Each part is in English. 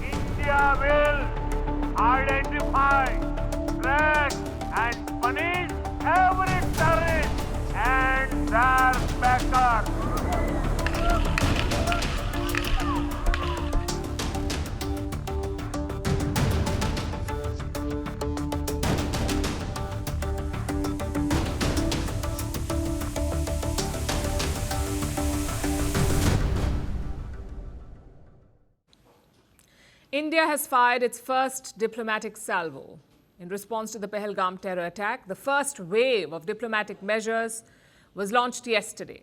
India will identify, track and punish every terrorist and their backer. India has fired its first diplomatic salvo. In response to the Pahalgam terror attack, the first wave of diplomatic measures was launched yesterday.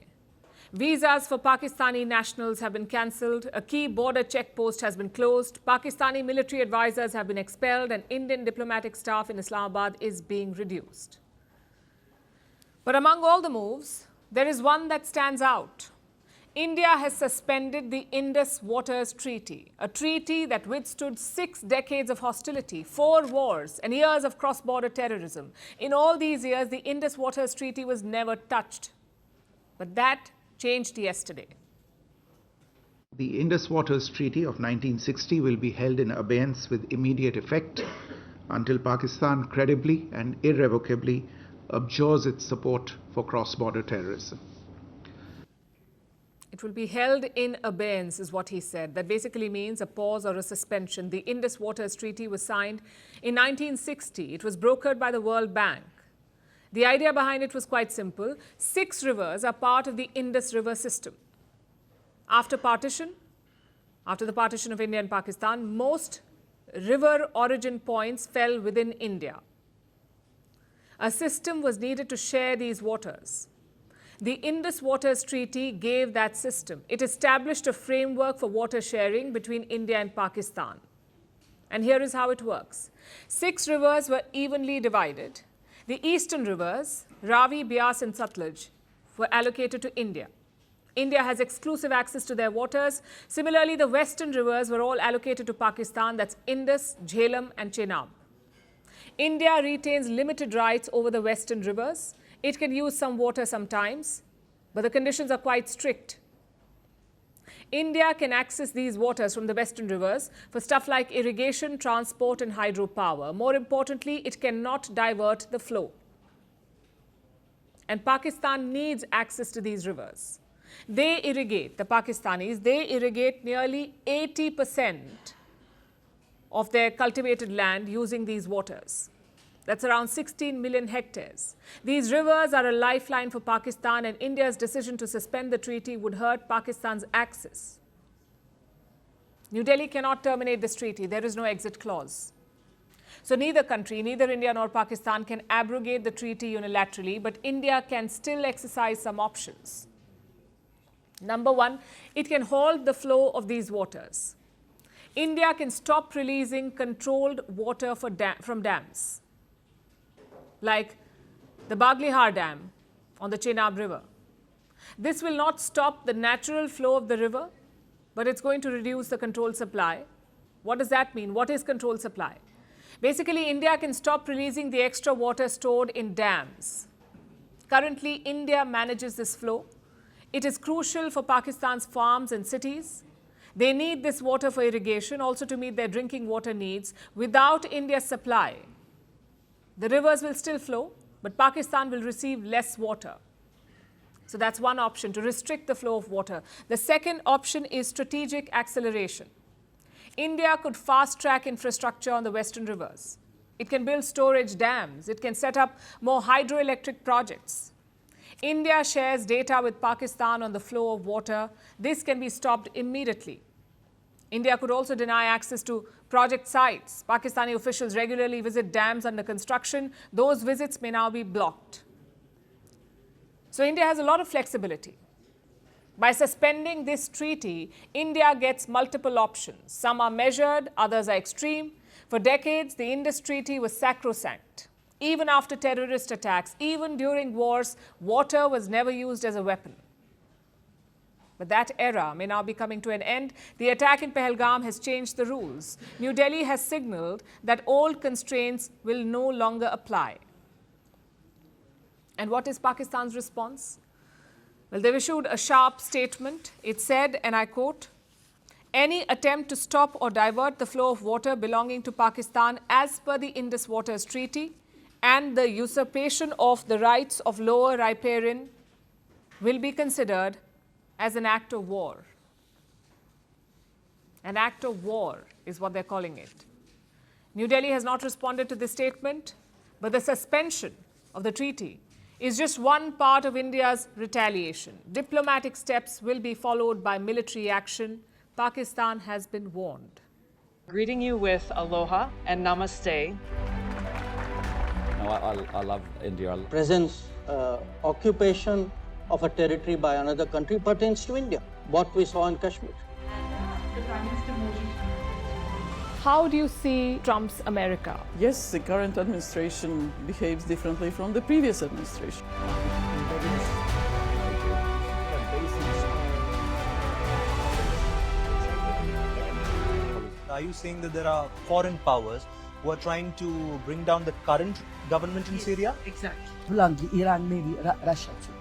Visas for Pakistani nationals have been cancelled, a key border checkpost has been closed, Pakistani military advisors have been expelled, and Indian diplomatic staff in Islamabad is being reduced. But among all the moves, there is one that stands out. India has suspended the Indus Waters Treaty, a treaty that withstood 6 decades of hostility, 4 wars, and years of cross-border terrorism. In all these years, the Indus Waters Treaty was never touched. But that changed yesterday. The Indus Waters Treaty of 1960 will be held in abeyance with immediate effect until Pakistan credibly and irrevocably abjures its support for cross-border terrorism. It will be held in abeyance, is what he said. That basically means a pause or a suspension. The Indus Waters Treaty was signed in 1960. It was brokered by the World Bank. The idea behind it was quite simple. 6 rivers are part of the Indus River system. After the partition of India and Pakistan, most river origin points fell within India. A system was needed to share these waters. The Indus Waters Treaty gave that system. It established a framework for water sharing between India and Pakistan. And here is how it works. 6 rivers were evenly divided. The eastern rivers, Ravi, Beas and Satluj, were allocated to India. India has exclusive access to their waters. Similarly, the western rivers were all allocated to Pakistan. That's Indus, Jhelum and Chenab. India retains limited rights over the western rivers. It can use some water sometimes, but the conditions are quite strict. India can access these waters from the western rivers for stuff like irrigation, transport and hydropower. More importantly, it cannot divert the flow. And Pakistan needs access to these rivers. They irrigate, the Pakistanis, they irrigate nearly 80% of their cultivated land using these waters. That's around 16 million hectares. These rivers are a lifeline for Pakistan, and India's decision to suspend the treaty would hurt Pakistan's access. New Delhi cannot terminate this treaty. There is no exit clause. So neither country, neither India nor Pakistan, can abrogate the treaty unilaterally, but India can still exercise some options. Number 1, it can halt the flow of these waters. India can stop releasing controlled water from dams, like the Baglihar Dam on the Chenab River. This will not stop the natural flow of the river, but it's going to reduce the controlled supply. What does that mean? What is controlled supply? Basically, India can stop releasing the extra water stored in dams. Currently, India manages this flow. It is crucial for Pakistan's farms and cities. They need this water for irrigation, also to meet their drinking water needs. Without India's supply, the rivers will still flow, but Pakistan will receive less water. So that's one option, to restrict the flow of water. The second option is strategic acceleration. India could fast-track infrastructure on the western rivers. It can build storage dams. It can set up more hydroelectric projects. India shares data with Pakistan on the flow of water. This can be stopped immediately. India could also deny access to project sites. Pakistani officials regularly visit dams under construction. Those visits may now be blocked. So India has a lot of flexibility. By suspending this treaty, India gets multiple options. Some are measured, others are extreme. For decades, the Indus Treaty was sacrosanct. Even after terrorist attacks, even during wars, water was never used as a weapon. But that era may now be coming to an end. The attack in Pahalgam has changed the rules. New Delhi has signaled that old constraints will no longer apply. And what is Pakistan's response? Well, they've issued a sharp statement. It said, and I quote, any attempt to stop or divert the flow of water belonging to Pakistan as per the Indus Waters Treaty and the usurpation of the rights of lower riparian will be considered as an act of war. An act of war is what they're calling it. New Delhi has not responded to this statement, but the suspension of the treaty is just one part of India's retaliation. Diplomatic steps will be followed by military action. Pakistan has been warned. Greeting you with aloha and namaste. No, I love India. Presence, occupation of a territory by another country pertains to India, what we saw in Kashmir. How do you see Trump's America? Yes, the current administration behaves differently from the previous administration. Are you saying that there are foreign powers who are trying to bring down the current government in Syria? Exactly. Iran, maybe Russia too.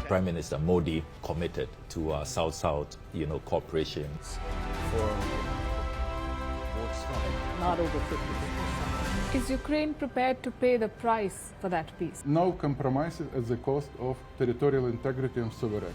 Prime Minister Modi committed to South-South, cooperation. Not over 50%. Is Ukraine prepared to pay the price for that peace? No compromises at the cost of territorial integrity and sovereignty.